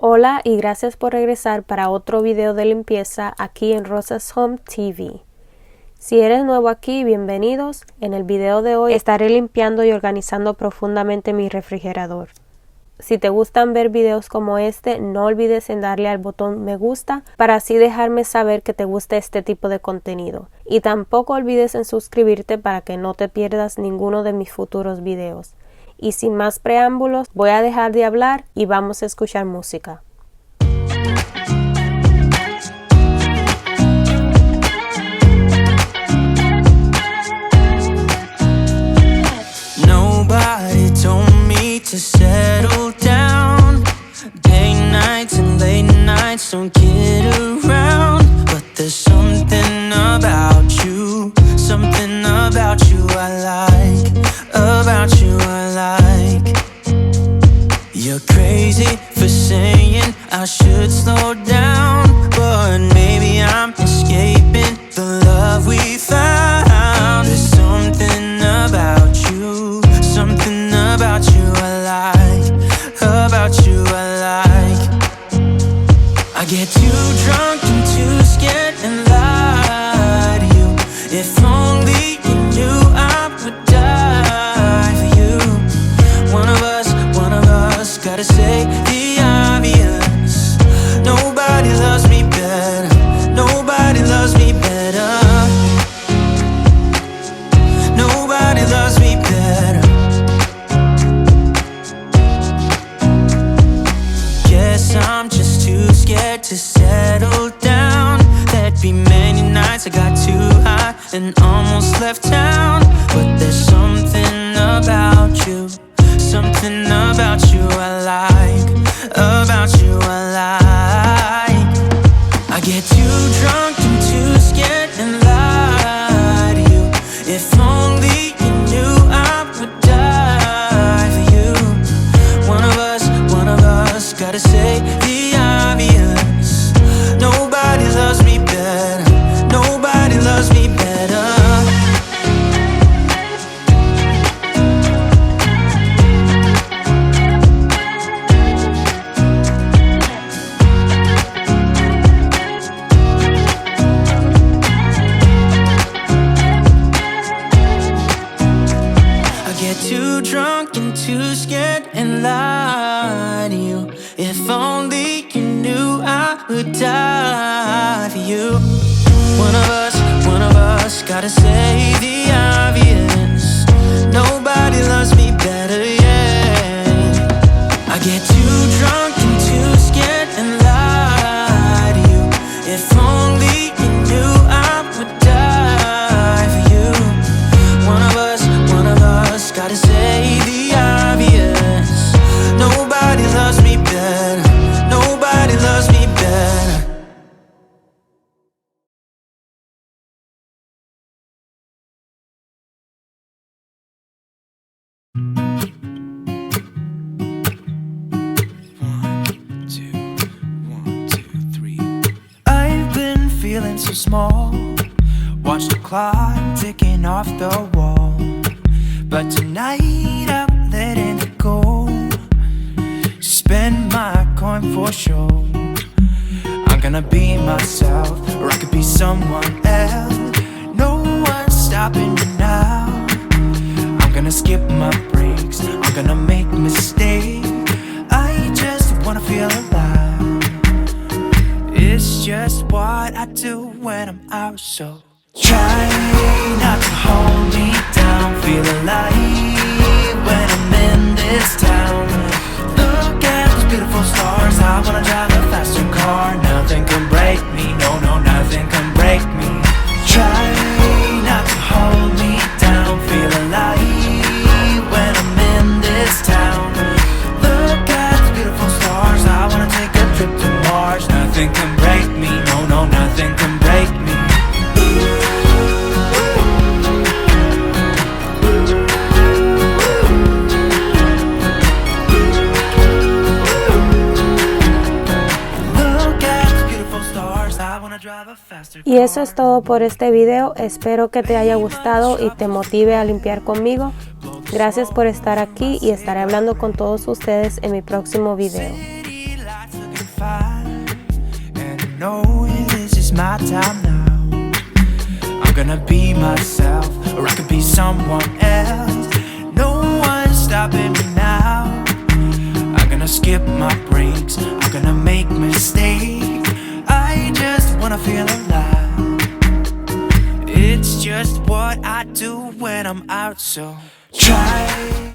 Hola y gracias por regresar para otro video de limpieza aquí en Rosa's Home TV. Si eres nuevo aquí, bienvenidos. En el video de hoy estaré limpiando y organizando profundamente mi refrigerador. Si te gustan ver videos como este, no olvides en darle al botón me gusta para así dejarme saber que te gusta este tipo de contenido. Y tampoco olvides en suscribirte para que no te pierdas ninguno de mis futuros videos. Y sin más preámbulos, voy a dejar de hablar y vamos a escuchar música. Nobody told me to settle down. Day nights and late nights don't get around. But there's something about you I like, about you I like. You're crazy for saying I should slow down, but maybe I'm escaping the love we found. There's something about you I like, about you I like. I get too drunk and too scared and lie to you. If only you knew I would die for you. One of us gotta say the obvious. Nobody loves me better. Nobody loves me better. Nobody loves me better. Guess I'm just too scared to settle down. There'd be many nights I got too high and almost left town. But there's something about you I like, about you I like. I get too drunk and too scared and lie to you. If only you knew I would die for you. One of us gotta say the obvious. Nobody loves me better. Nobody loves me better. Too drunk and too scared and lie to you. If only you knew I would die for you. One of us gotta say the obvious. Nobody loves me better, yeah. I get too drunk and too scared and lie to you. If only you knew I would die for you. One of us gotta say the obvious. Nobody loves me better. Nobody loves me better. One, two, three. I've been feeling so small. Watch the clock ticking off the wall. But tonight I'm letting it go. Spend my coin for sure. I'm gonna be myself, or I could be someone else. No one's stopping me now. I'm gonna skip my breaks, I'm gonna make mistakes. I just wanna feel alive. It's just what I do when I'm out, so try not to hold me down. Feel alive when I'm in this town. Look at those beautiful stars. I wanna drive a faster car. Nothing can break me, no, nothing can break me. Try not to hold me down. Feel alive when I'm in this town. Look at those beautiful stars. I wanna take a trip to Mars. Nothing can break me, no, nothing can break me. Y eso es todo por este video. Espero que te haya gustado y te motive a limpiar conmigo. Gracias por estar aquí y estaré hablando con todos ustedes en mi próximo video. 25, and I know this is my time now. I'm gonna be myself, or I could be someone else. No one's stopping me now. I'm gonna skip my breaks, I'm gonna make mistakes. I just wanna feel alive. It's just what I do when I'm out, so try.